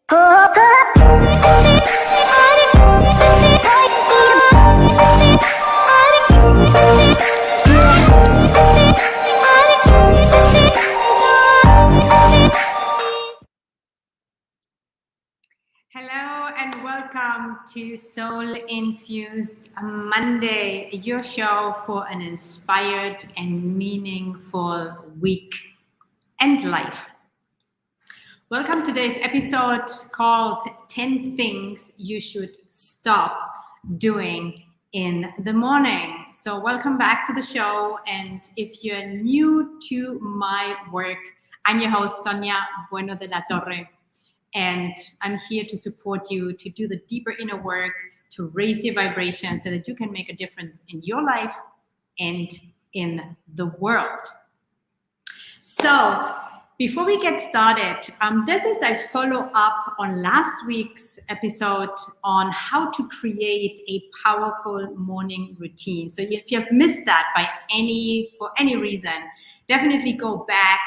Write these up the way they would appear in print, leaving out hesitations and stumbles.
Hello and welcome to Soul Infused Monday, your show for an inspired and meaningful week and life. Welcome to today's episode called 10 Things You Should Stop Doing in the Morning. So welcome back to the show. And if you're new to my work, I'm your host, Sonia Bueno de la Torre. And I'm here to support you to do the deeper inner work, to raise your vibration so that you can make a difference in your life and in the world. So before we get started, this is a follow-up on last week's episode on how to create a powerful morning routine. So if you have missed that for any reason, definitely go back.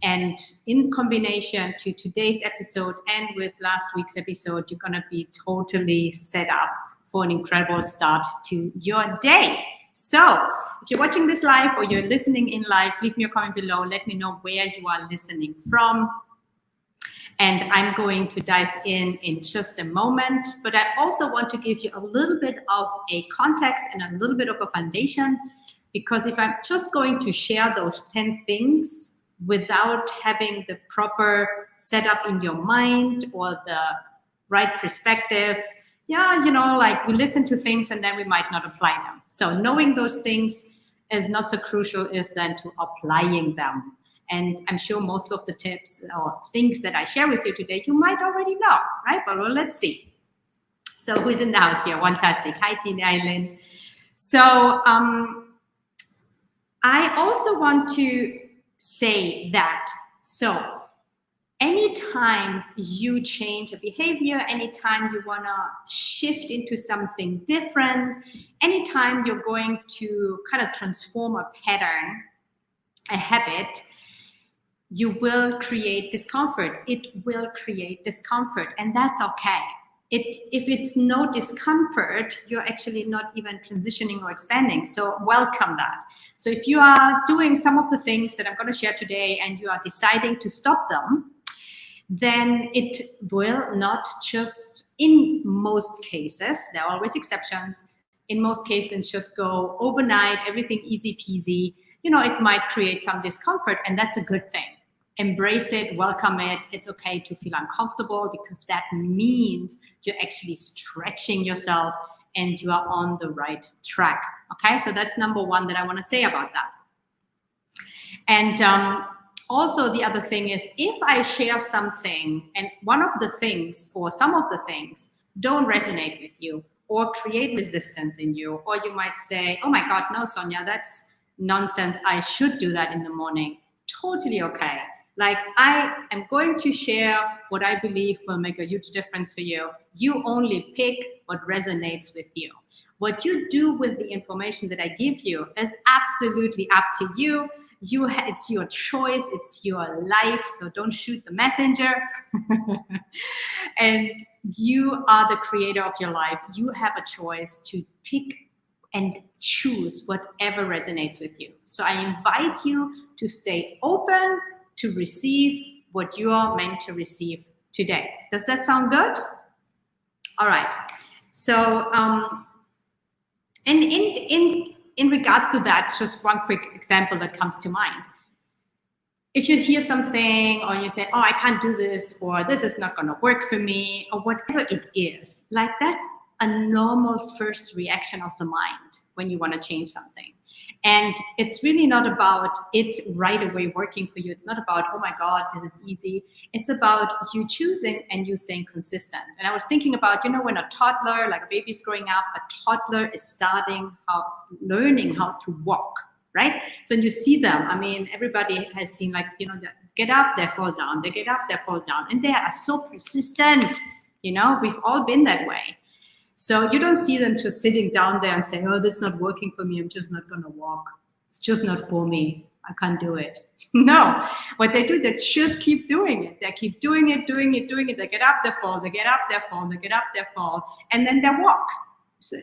And in combination to today's episode and with last week's episode, you're going to be totally set up for an incredible start to your day. So if you're watching this live or you're listening in live, leave me a comment below. Let me know where you are listening from. And I'm going to dive in just a moment. But I also want to give you a little bit of a context and a little bit of a foundation. Because if I'm just going to share those 10 things without having the proper setup in your mind or the right perspective, like we listen to things and then we might not apply them. So knowing those things is not so crucial as then to applying them. And I'm sure most of the tips or things that I share with you today, you might already know, right? But well, let's see. So who's in the house here? Fantastic. Hi, Tina Eileen. So I also want to say that, so anytime you change a behavior, anytime you want to shift into something different, anytime you're going to kind of transform a pattern, a habit, you will create discomfort. It will create discomfort, and that's okay. If it's no discomfort, you're actually not even transitioning or expanding. So welcome that. So if you are doing some of the things that I'm going to share today and you are deciding to stop them, then it will not just, in most cases, there are always exceptions, in most cases just go overnight, everything easy peasy. It might create some discomfort, and that's a good thing. Embrace it, welcome it. It's okay to feel uncomfortable because that means you're actually stretching yourself and you are on the right track. Okay, so that's number one that I want to say about that. And also the other thing is, if I share something and one of the things or some of the things don't resonate with you or create resistance in you, or you might say, oh my God, no, Sonia, that's nonsense. I should do that in the morning. Totally okay. Like, I am going to share what I believe will make a huge difference for you. You only pick what resonates with you. What you do with the information that I give you is absolutely up to you. It's your choice. It's your life. So don't shoot the messenger. And you are the creator of your life. You have a choice to pick and choose whatever resonates with you. So I invite you to stay open to receive what you are meant to receive today. Does that sound good? All right. So, and in regards to that, just one quick example that comes to mind. If you hear something or you think, oh, I can't do this, or this is not going to work for me, or whatever it is, like that's a normal first reaction of the mind when you want to change something. And it's really not about it right away working for you. It's not about, oh my God, this is easy. It's about you choosing and you staying consistent. And I was thinking about, when a toddler, like a baby's growing up, a toddler is learning how to walk, right? So when you see them, I mean, everybody has seen they get up, they fall down, they get up, they fall down. And they are so persistent. We've all been that way. So you don't see them just sitting down there and saying, oh, this is not working for me. I'm just not going to walk. It's just not for me. I can't do it. No, what they do, they just keep doing it. They keep doing it. They get up, they fall, they get up, they fall, they get up, they fall, and then they walk. So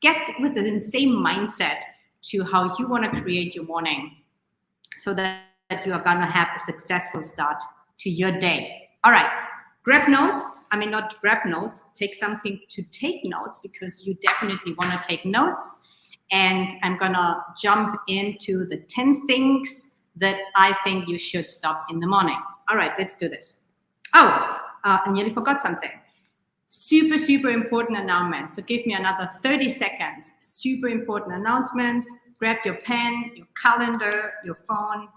get with the same mindset to how you want to create your morning so that you are going to have a successful start to your day. All right. Not grab notes, take something to take notes, because you definitely want to take notes. And I'm going to jump into the 10 things that I think you should stop in the morning. All right, let's do this. I nearly forgot something. Super, super important announcement. So give me another 30 seconds. Super important announcements. Grab your pen, your calendar, your phone.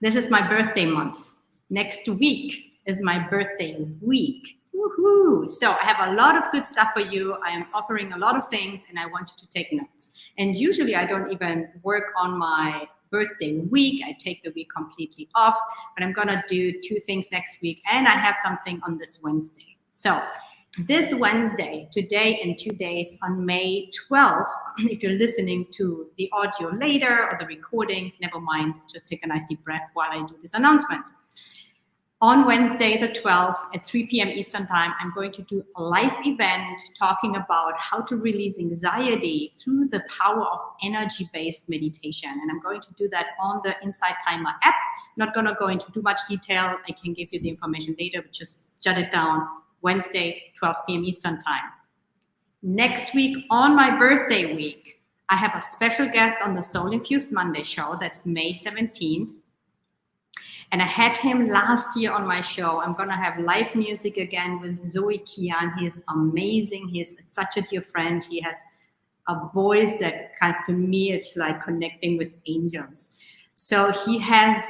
This is my birthday month. Next week is my birthday week. Woohoo! So I have a lot of good stuff for you. I am offering a lot of things and I want you to take notes. And usually I don't even work on my birthday week. I take the week completely off, but I'm gonna do 2 things next week, and I have something on this Wednesday. So this Wednesday, today and 2 days on May 12th, if you're listening to the audio later or the recording, never mind, just take a nice deep breath while I do this announcement. On Wednesday, the 12th at 3 p.m. Eastern Time, I'm going to do a live event talking about how to release anxiety through the power of energy-based meditation. And I'm going to do that on the Inside Timer app. Not going to go into too much detail. I can give you the information later, but just jot it down. Wednesday, 12 p.m. Eastern Time. Next week, on my birthday week, I have a special guest on the Soul Infused Monday show. That's May 17th. And I had him last year on my show. I'm going to have live music again with Zoe Kian. He is amazing. He's such a dear friend. He has a voice that kind of, for me, it's like connecting with angels. So he has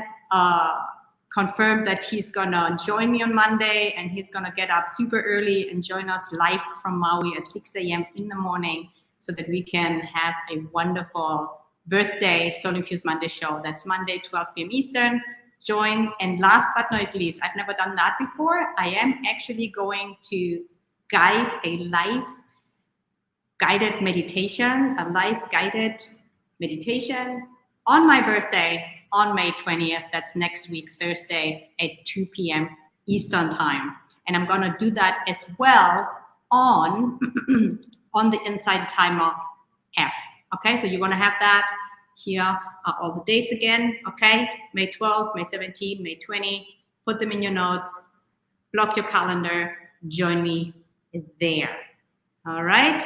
confirmed that he's going to join me on Monday, and he's going to get up super early and join us live from Maui at 6 a.m. in the morning so that we can have a wonderful birthday Soul Infused Monday show. That's Monday, 12 p.m. Eastern. Join. And last but not least, I've never done that before. I am actually going to guide a live guided meditation on my birthday on May 20th. That's next week, Thursday at 2 p.m. Eastern Time. And I'm going to do that as well on the Inside Timer app. Okay, so you're going to have that. Here are all the dates again, okay? May 12th, May 17th, May 20th. Put them in your notes. Block your calendar. Join me there. All right?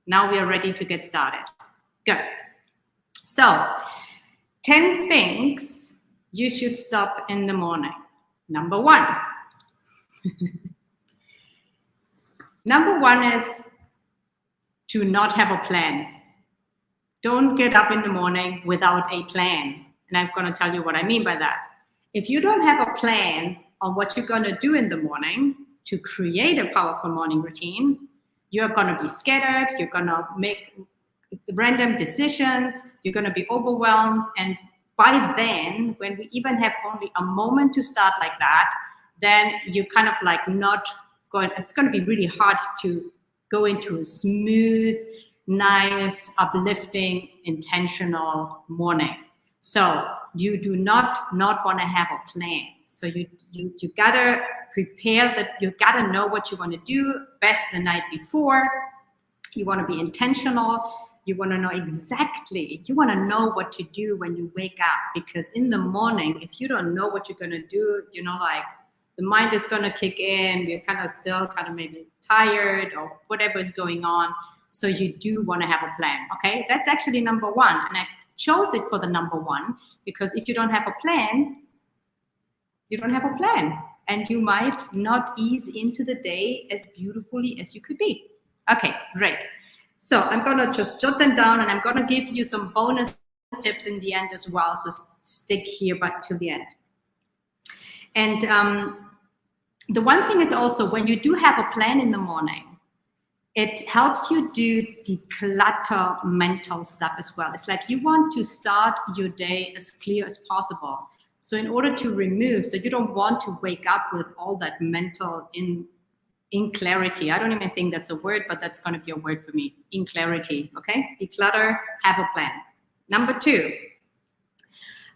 Now we are ready to get started. Good. So, 10 things you should stop in the morning. Number 1. Number 1 is to not have a plan. Don't get up in the morning without a plan. And I'm going to tell you what I mean by that. If you don't have a plan on what you're going to do in the morning to create a powerful morning routine, you're going to be scattered. You're going to make random decisions. You're going to be overwhelmed. And by then, when we even have only a moment to start like that, then you kind of like not going, it's going to be really hard to go into a smooth, nice, uplifting, intentional morning. So you do not want to have a plan. So you gotta prepare that. You gotta know what you want to do best the night before. You want to be intentional. You want to know exactly. You want to know what to do when you wake up, because in the morning, if you don't know what you're gonna do, like the mind is gonna kick in. You're still maybe tired or whatever is going on. So you do want to have a plan, okay? That's actually number 1. And I chose it for the number 1 because if you don't have a plan, you don't have a plan. And you might not ease into the day as beautifully as you could be. Okay, great. So I'm going to just jot them down, and I'm going to give you some bonus tips in the end as well. So stick here but till the end. And the one thing is also, when you do have a plan in the morning, it helps you do declutter mental stuff as well. It's like you want to start your day as clear as possible. So in order to remove, so you don't want to wake up with all that mental in clarity. I don't even think that's a word, but that's going to be a word for me. In clarity, okay? Declutter, have a plan. Number 2,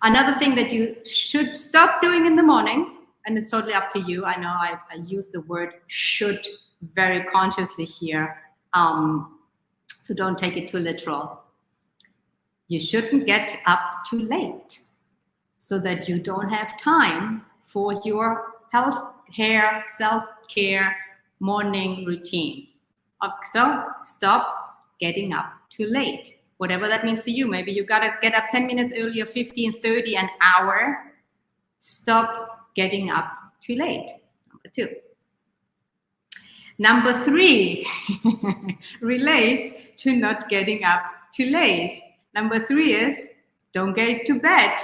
Another thing that you should stop doing in the morning, and it's totally up to you. I know I use the word should very consciously here. So don't take it too literal. You shouldn't get up too late so that you don't have time for your health, hair, self-care, morning routine. So stop getting up too late. Whatever that means to you. Maybe you gotta get up 10 minutes earlier, 15, 30, an hour. Stop getting up too late. Number 2. Number 3 relates to not getting up too late. Number 3 is don't get to bed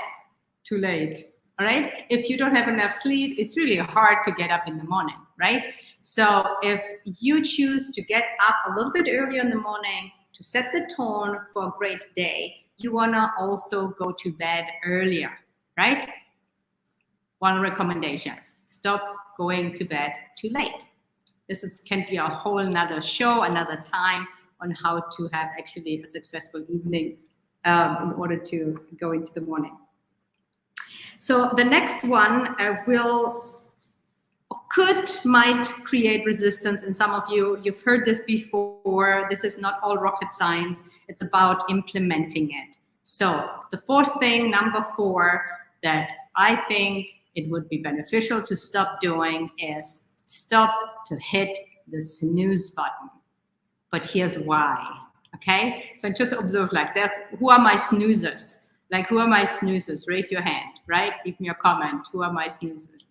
too late. All right. If you don't have enough sleep, it's really hard to get up in the morning, right? So if you choose to get up a little bit earlier in the morning to set the tone for a great day, you want to also go to bed earlier, right? One recommendation: stop going to bed too late. This can be a whole nother show, another time on how to have actually a successful evening in order to go into the morning. So the next one might create resistance in some of you. You've heard this before. This is not all rocket science. It's about implementing it. So the fourth thing, number 4, that I think it would be beneficial to stop doing is stop to hit the snooze button. But here's why, okay? So just observe like this. Who are my snoozers? Like, who are my snoozers? Raise your hand, right? Leave me a comment. Who are my snoozers?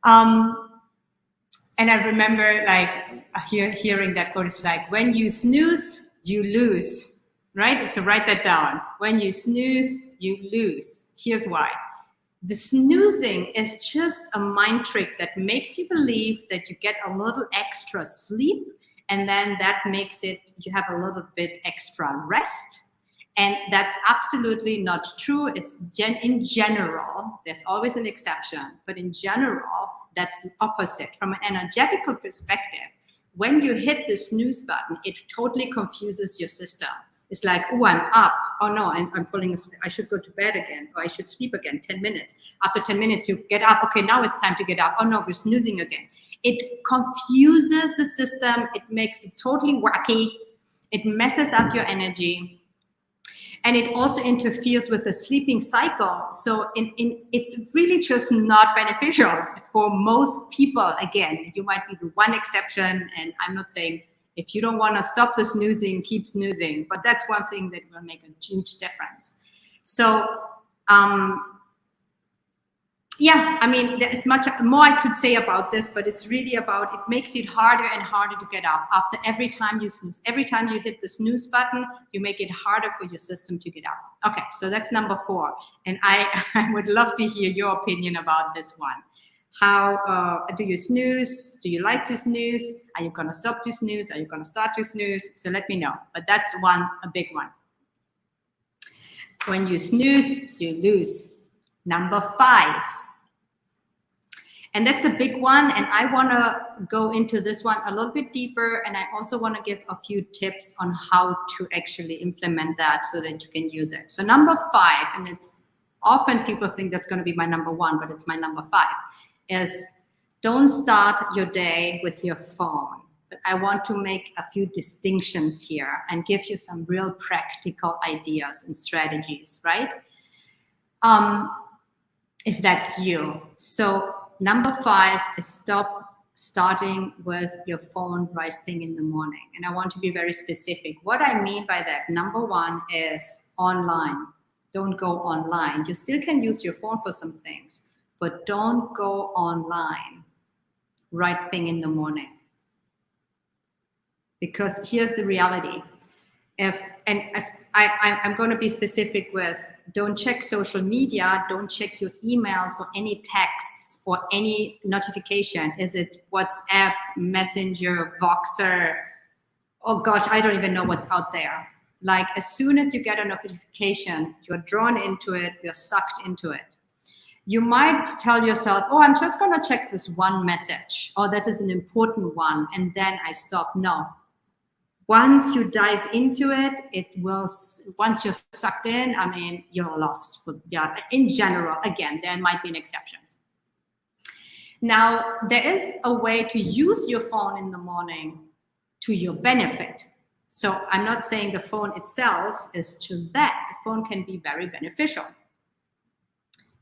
And I remember like hearing that quote. It's like, when you snooze, you lose, right? So write that down. When you snooze, you lose. Here's why. The snoozing is just a mind trick that makes you believe that you get a little extra sleep, and then that makes it, you have a little bit extra rest. And that's absolutely not true. It's in general, there's always an exception, but in general, that's the opposite. From an energetical perspective, when you hit the snooze button, it totally confuses your system. It's like, oh, I'm up. Oh no, I'm falling asleep. I should go to bed again, or I should sleep again, 10 minutes. After 10 minutes, you get up. Okay, now it's time to get up. Oh no, we're snoozing again. It confuses the system. It makes it totally wacky. It messes up your energy. And it also interferes with the sleeping cycle. So it's really just not beneficial for most people. Again, you might be the one exception, and I'm not saying if you don't want to stop the snoozing, keep snoozing. But that's one thing that will make a huge difference. So, yeah, I mean, there's much more I could say about this, but it's really about, it makes it harder and harder to get up after every time you snooze. Every time you hit the snooze button, you make it harder for your system to get up. Okay, so that's number 4. And I would love to hear your opinion about this one. How do you snooze? Do you like to snooze? Are you going to stop to snooze? Are you going to start to snooze? So let me know. But that's a big one. When you snooze, you lose. Number 5. And that's a big one. And I want to go into this one a little bit deeper. And I also want to give a few tips on how to actually implement that so that you can use it. So number 5, and it's often people think that's going to be my number 1, but it's my number 5, is don't start your day with your phone. But I want to make a few distinctions here and give you some real practical ideas and strategies, right? If that's you. So number 5 is stop starting with your phone right thing in the morning. And I want to be very specific. What I mean by that, number 1 is online. Don't go online. You still can use your phone for some things, but don't go online right thing in the morning. Because here's the reality. I'm going to be specific with, don't check social media, don't check your emails or any texts or any notification. Is it WhatsApp, Messenger, Voxer? Oh gosh, I don't even know what's out there. Like, as soon as you get a notification, you're drawn into it, you're sucked into it. You might tell yourself, oh, I'm just going to check this one message. Oh, this is an important one. And then I stop. No. once you dive into it, once you're sucked in, I mean, you're lost. In general, again, there might be an exception. Now, there is a way to use your phone in the morning to your benefit. So I'm not saying the phone itself is just bad. The phone can be very beneficial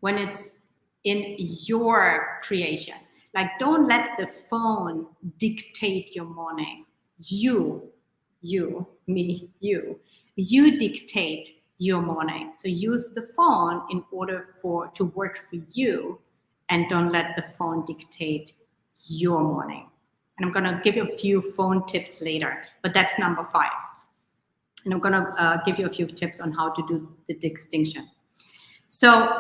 when it's in your creation. Like, don't let the phone dictate your morning. You dictate your morning. So use the phone in order to work for you, and don't let the phone dictate your morning. And I'm gonna give you a few phone tips later, but that's number 5. And I'm gonna give you a few tips on how to do the distinction. So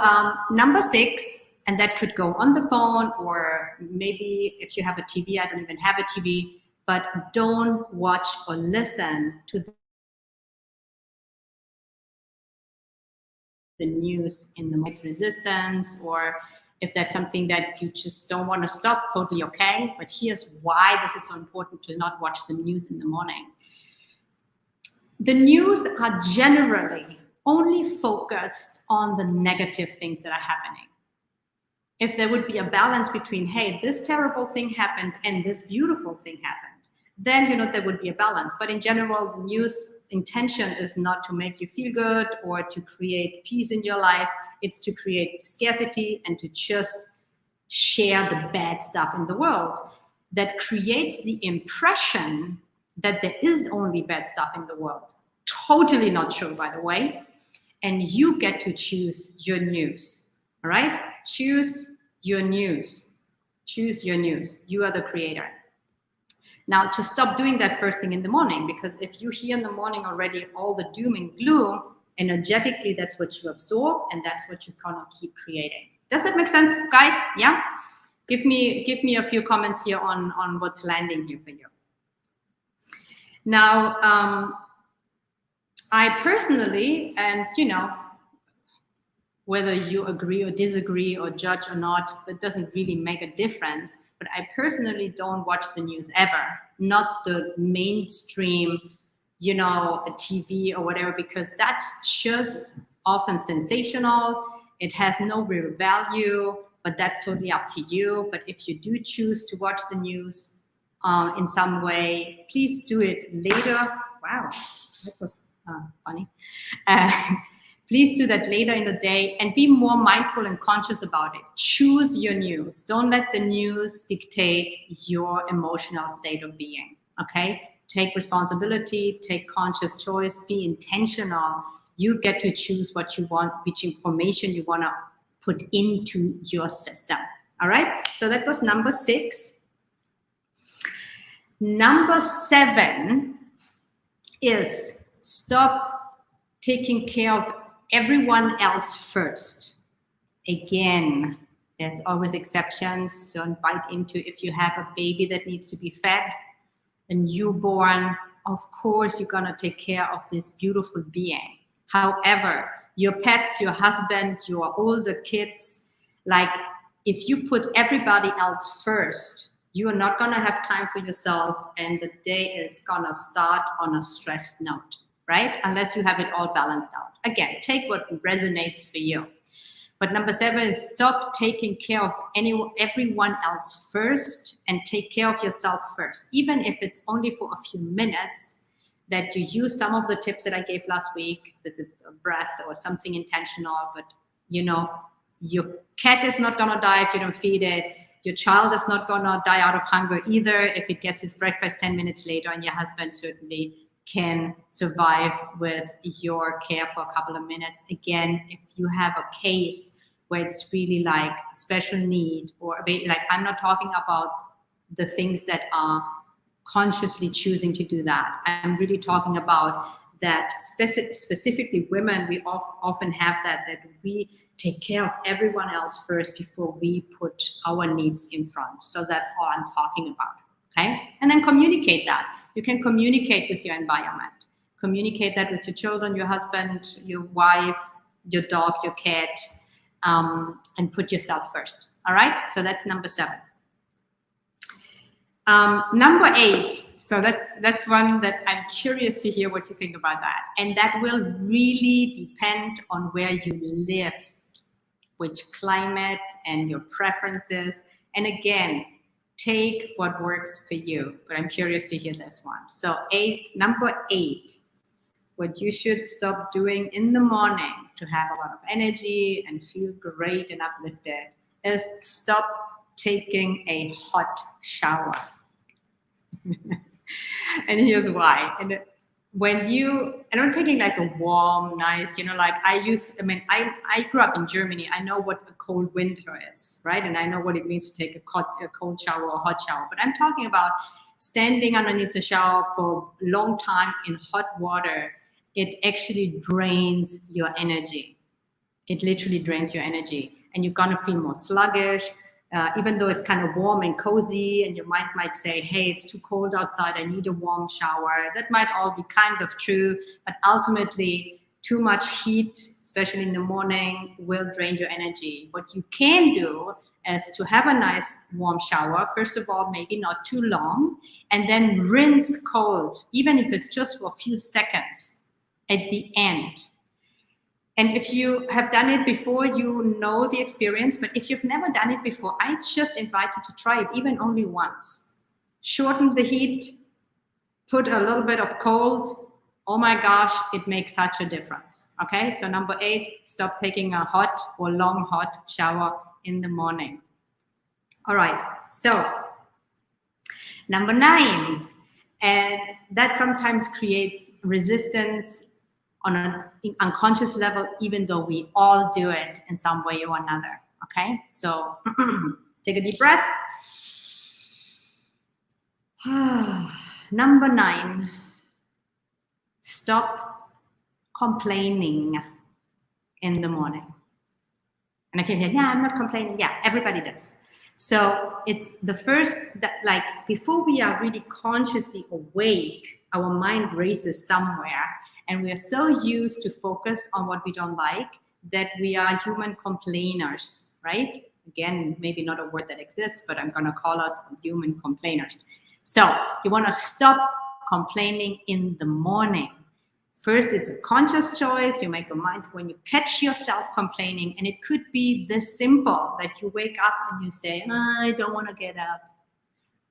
number 6, and that could go on the phone, or maybe if you have a TV, I don't even have a TV, but don't watch or listen to the news in the resistance, or if that's something that you just don't want to stop, totally okay. But here's why this is so important to not watch the news in the morning. The news are generally only focused on the negative things that are happening. If there would be a balance between, hey, this terrible thing happened and this beautiful thing happened, then there would be a balance. But in general, the news intention is not to make you feel good or to create peace in your life. It's to create scarcity and to just share the bad stuff in the world. That creates the impression that there is only bad stuff in the world. Totally not true, by the way. And you get to choose your news. All right? Choose your news. Choose your news. You are the creator. Now, to stop doing that first thing in the morning, because if you hear in the morning already all the doom and gloom, energetically, that's what you absorb, and that's what you're gonna keep creating. Does that make sense, guys? Yeah? Give me a few comments here on what's landing here for you. Now, I personally, and whether you agree or disagree or judge or not, that doesn't really make a difference. But I personally don't watch the news ever, not the mainstream, a TV or whatever, because that's just often sensational. It has no real value, but that's totally up to you. But if you do choose to watch the news in some way, please do it later. Wow, that was funny. Please do that later in the day and be more mindful and conscious about it. Choose your news. Don't let the news dictate your emotional state of being, okay? Take responsibility, take conscious choice, be intentional. You get to choose what you want, which information you want to put into your system, all right? So that was number 6. Number 7 is stop taking care of everyone else first. Again, there's always exceptions. Don't bite into if you have a baby that needs to be fed, a newborn, of course you're gonna take care of this beautiful being. However, your pets, your husband, your older kids, like if you put everybody else first, you are not gonna have time for yourself, and the day is gonna start on a stressed note. Right? Unless you have it all balanced out. Again, take what resonates for you. But number 7 is stop taking care of everyone else first, and take care of yourself first. Even if it's only for a few minutes, that you use some of the tips that I gave last week, visit a breath or something intentional, but your cat is not gonna die if you don't feed it. Your child is not gonna die out of hunger either if it gets his breakfast 10 minutes later, and your husband certainly can survive with your care for a couple of minutes. Again, if you have a case where it's really like special need, or like I'm not talking about the things that are consciously choosing to do that. I'm really talking about that specifically women, we often have that we take care of everyone else first before we put our needs in front. So that's all I'm talking about. Okay? And then communicate that. You can communicate with your environment. Communicate that with your children, your husband, your wife, your dog, your cat, and put yourself first. All right? So that's number 7. Number 8, So that's one that I'm curious to hear what you think about that. And that will really depend on where you live, which climate and your preferences. And again, take what works for you. But I'm curious to hear this one. So number 8, what you should stop doing in the morning to have a lot of energy and feel great and uplifted is stop taking a hot shower. And here's why. And I'm taking like a warm, nice, like I grew up in Germany. I know what a cold winter is, right? And I know what it means to take a cold shower or a hot shower. But I'm talking about standing underneath the shower for a long time in hot water. It actually drains your energy. It literally drains your energy. And you're going to feel more sluggish. Even though it's kind of warm and cozy, and your mind might say, hey, it's too cold outside, I need a warm shower. That might all be kind of true, but ultimately too much heat, especially in the morning, will drain your energy. What you can do is to have a nice warm shower. First of all, maybe not too long, and then rinse cold, even if it's just for a few seconds at the end. And if you have done it before, you know the experience. But if you've never done it before, I just invite you to try it, even only once. Shorten the heat, put a little bit of cold. Oh my gosh, it makes such a difference. Okay, so number 8, stop taking a hot or long hot shower in the morning. All right, so number 9, and that sometimes creates resistance on an unconscious level, even though we all do it in some way or another. Okay, so take a deep breath. Number 9, stop complaining in the morning. And I can hear, yeah, I'm not complaining. Yeah, everybody does. So it's the first that, like, before we are really consciously awake, our mind races somewhere, and we are so used to focus on what we don't like that we are human complainers, right? Again, maybe not a word that exists, but I'm going to call us human complainers. So you want to stop complaining in the morning. First, it's a conscious choice. You make a mind when you catch yourself complaining, and it could be this simple that you wake up and you say, I don't want to get up,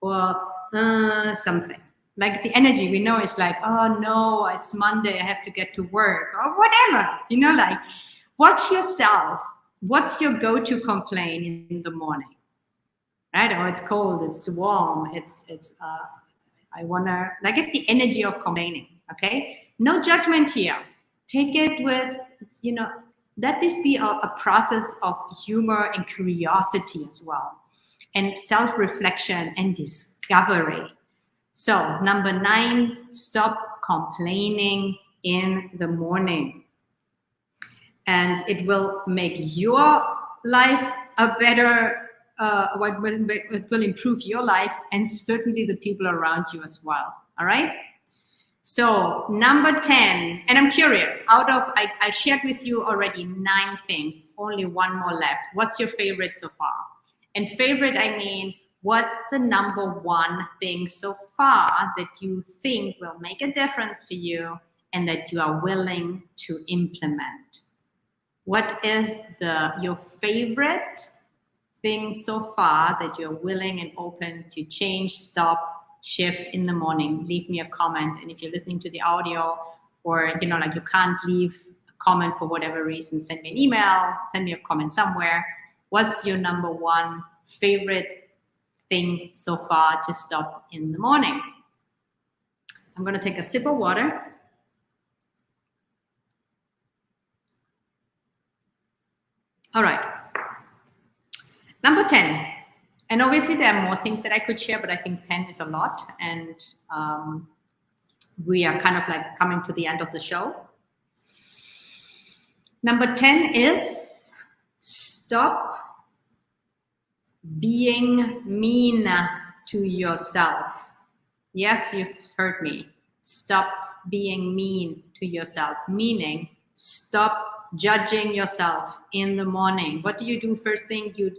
or something. Like the energy we know is like, oh no, it's Monday, I have to get to work, or whatever, like watch yourself. What's your go-to complaint in the morning? Right? Oh, it's cold, it's warm, I wanna, like, it's the energy of complaining. Okay, no judgment here. Take it with, let this be a process of humor and curiosity as well, and self-reflection and discovery. So number 9, stop complaining in the morning. And it will make your life a better, it will improve your life and certainly the people around you as well. All right? So number 10, and I'm curious, I shared with you already 9 things, only 1 more left. What's your favorite so far? And favorite, I mean, what's the number 1 thing so far that you think will make a difference for you and that you are willing to implement? What is your favorite thing so far that you're willing and open to change, stop, shift in the morning? Leave me a comment. And if you're listening to the audio, or like you can't leave a comment for whatever reason, send me an email, send me a comment somewhere. What's your number 1 favorite thing so far to stop in the morning? I'm going to take a sip of water. All right. Number 10. And obviously there are more things that I could share, but I think 10 is a lot. And we are kind of like coming to the end of the show. Number 10 is stop being mean to yourself. Yes, you've heard me. Stop being mean to yourself, meaning stop judging yourself in the morning. What do you do first thing you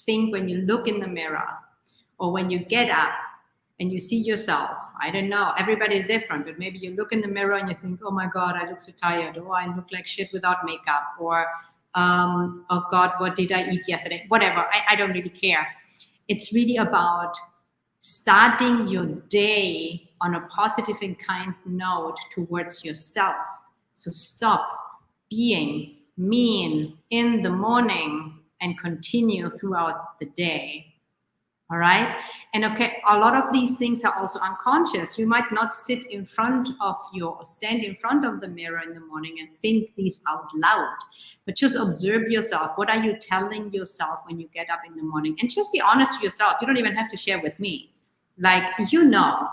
think when you look in the mirror or when you get up? and you see yourself, I don't know, everybody is different, but maybe you look in the mirror and you think, oh my God, I look so tired, or I look like shit without makeup, or oh God, what did I eat yesterday? Whatever, I don't really care. It's really about starting your day on a positive and kind note towards yourself. So stop being mean in the morning and continue throughout the day. All right. And okay, a lot of these things are also unconscious. You might not sit in front of or stand in front of the mirror in the morning and think these out loud, but just observe yourself. What are you telling yourself when you get up in the morning? And just be honest to yourself. You don't even have to share with me. Like, you know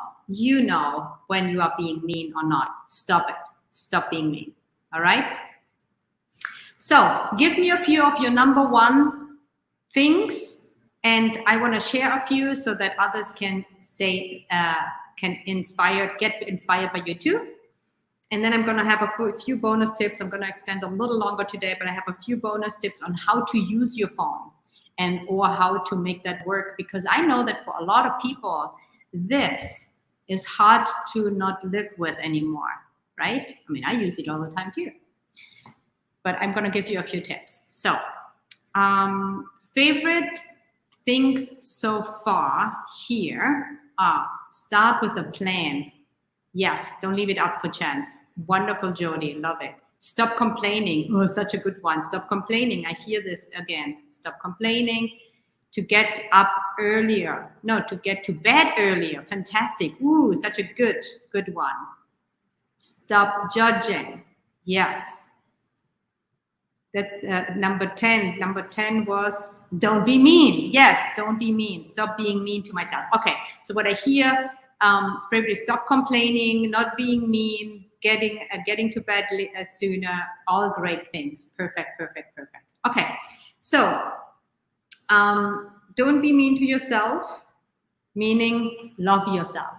when you are being mean or not. Stop it. Stop being mean. All right. So give me a few of your number one things. And I want to share a few so that others can say, get inspired by you too. And then I'm going to have a few bonus tips. I'm going to extend a little longer today, but I have a few bonus tips on how to use your phone or how to make that work. Because I know that for a lot of people, this is hard to not live with anymore, right? I mean, I use it all the time too. But I'm going to give you a few tips. So, favorite things so far here are: start with a plan. Yes, don't leave it up for chance. Wonderful, Jody, love it. Stop complaining. Oh, such a good one. Stop complaining. I hear this again. Stop complaining. To get up earlier. No, to get to bed earlier. Fantastic. Ooh, such a good one. Stop judging. Yes. That's number 10. Number 10 was don't be mean. Yes, don't be mean. Stop being mean to myself. Okay, so what I hear, favorite, stop complaining, not being mean, getting to bed sooner, all great things. Perfect. Okay, so don't be mean to yourself, meaning love yourself.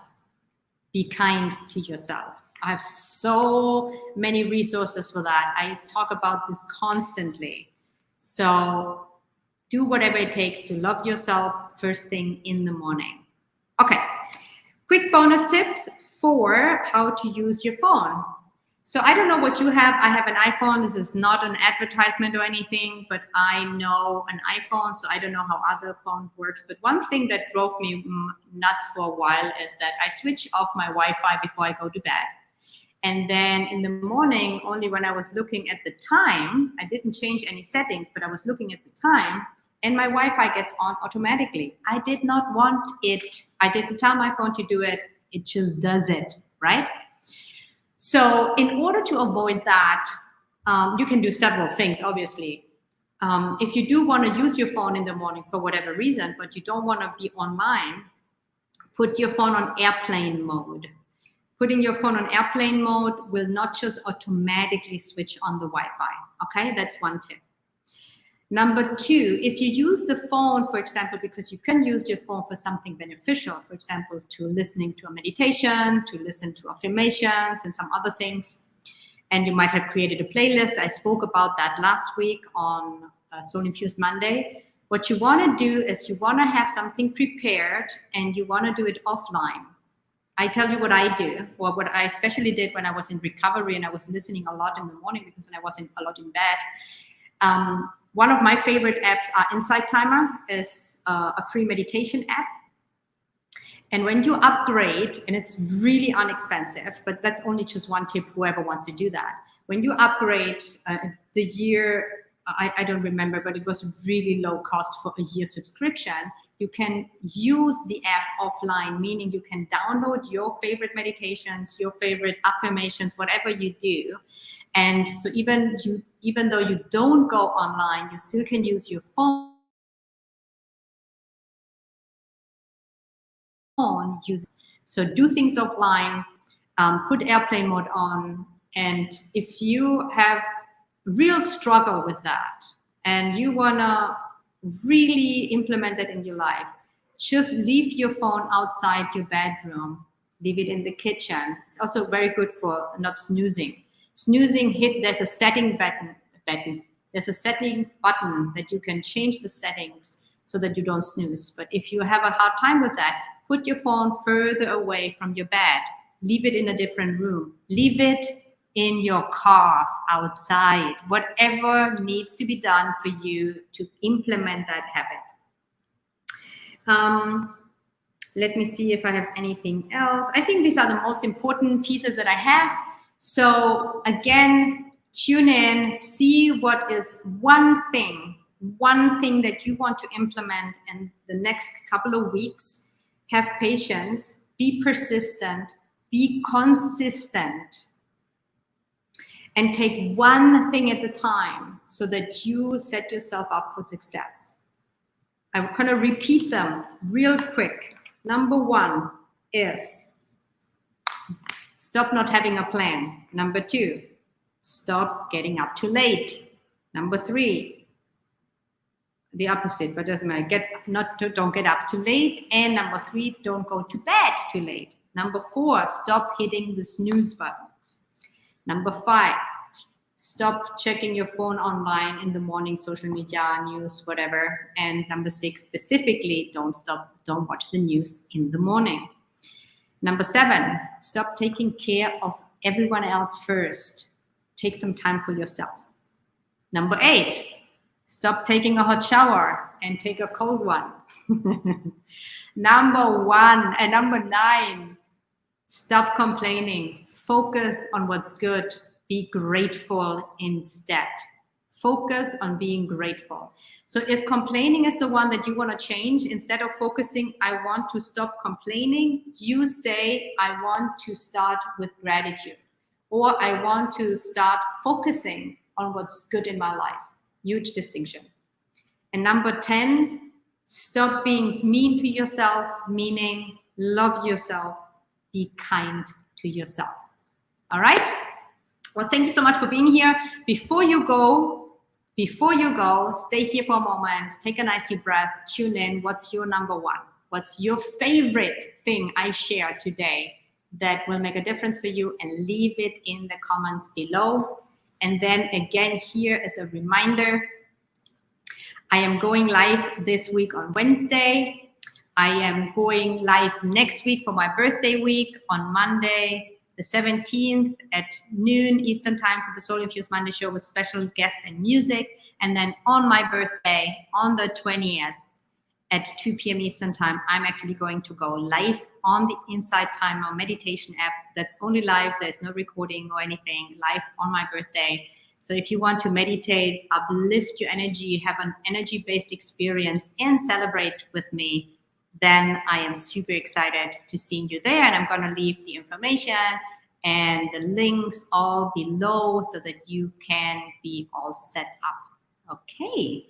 Be kind to yourself. I have so many resources for that. I talk about this constantly. So do whatever it takes to love yourself first thing in the morning. Okay, quick bonus tips for how to use your phone. So I don't know what you have. I have an iPhone. This is not an advertisement or anything, but I know an iPhone, so I don't know how other phone works. But one thing that drove me nuts for a while is that I switch off my Wi-Fi before I go to bed. And then in the morning, only when I was looking at the time, I didn't change any settings, but I was looking at the time, and my Wi-Fi gets on automatically. I did not want it. I didn't tell my phone to do it. It just does it, right? So in order to avoid that, you can do several things, obviously. If you do want to use your phone in the morning for whatever reason, but you don't want to be online, put your phone on airplane mode. Putting your phone on airplane mode will not just automatically switch on the Wi-Fi. Okay, that's one tip. Number two, if you use the phone, for example, because you can use your phone for something beneficial, for example, to listening to a meditation, to listen to affirmations and some other things, and you might have created a playlist. I spoke about that last week on Soul Infused Monday. What you want to do is you want to have something prepared and you want to do it offline. I tell you what I do, or what I especially did when I was in recovery and I was listening a lot in the morning because I wasn't a lot in bed. One of my favorite apps are Insight Timer, is a free meditation app. And when you upgrade, and it's really inexpensive, but that's only just one tip, whoever wants to do that. When you upgrade the year, I don't remember, but it was really low cost for a year subscription. You can use the app offline, meaning you can download your favorite meditations, your favorite affirmations, whatever you do. And so even though you don't go online, you still can use your phone. So do things offline, put airplane mode on. And if you have real struggle with that and you want to really implement that in your life, just leave your phone outside your bedroom, leave it in the kitchen. It's also very good for not snoozing. There's a setting button. There's a setting button that you can change the settings so that you don't snooze. But if you have a hard time with that, Put your phone further away from your bed. Leave it in a different room. Leave it in your car, outside, whatever needs to be done for you to implement that habit. Let me see if I have anything else. I think these are the most important pieces that I have. So again, tune in, see what is one thing that you want to implement in the next couple of weeks. Have patience, be persistent, be consistent, and take one thing at a time so that you set yourself up for success. I'm going to repeat them real quick. Number 1 is stop not having a plan. Number 2, stop getting up too late. Number 3, the opposite, but doesn't matter. Don't get up too late. And number 3, don't go to bed too late. Number 4, stop hitting the snooze button. Number 5, stop checking your phone online in the morning, social media, news, whatever. And number 6, specifically, don't watch the news in the morning. Number 7, stop taking care of everyone else first. Take some time for yourself. Number 8, stop taking a hot shower and take a cold one. Number 9, stop complaining. Focus on what's good. Be grateful instead. Focus on being grateful. So if complaining is the one that you want to change, instead of focusing, I want to stop complaining, you say, I want to start with gratitude, or I want to start focusing on what's good in my life. Huge distinction. And number 10, stop being mean to yourself, meaning love yourself, be kind to yourself. All right? Well, thank you so much for being here. Before you go, stay here for a moment, take a nice deep breath, tune in. What's your number 1? What's your favorite thing I shared today that will make a difference for you? And leave it in the comments below. And then again, here as a reminder, I am going live this week on Wednesday. I am going live next week for my birthday week on Monday, the 17th at noon Eastern time for the Soul Infused Monday show with special guests and music. And then on my birthday, on the 20th at 2 p.m. Eastern time, I'm actually going to go live on the Insight Timer meditation app. That's only live. There's no recording or anything, live on my birthday. So if you want to meditate, uplift your energy, have an energy-based experience, and celebrate with me, then I am super excited to see you there. And I'm going to leave the information and the links all below so that you can be all set up. Okay.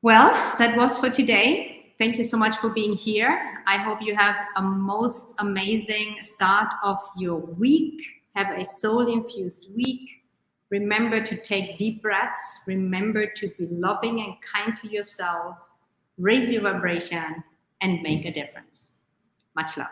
Well, that was for today. Thank you so much for being here. I hope you have a most amazing start of your week. Have a soul-infused week. Remember to take deep breaths. Remember to be loving and kind to yourself. Raise your vibration and make a difference. Much love.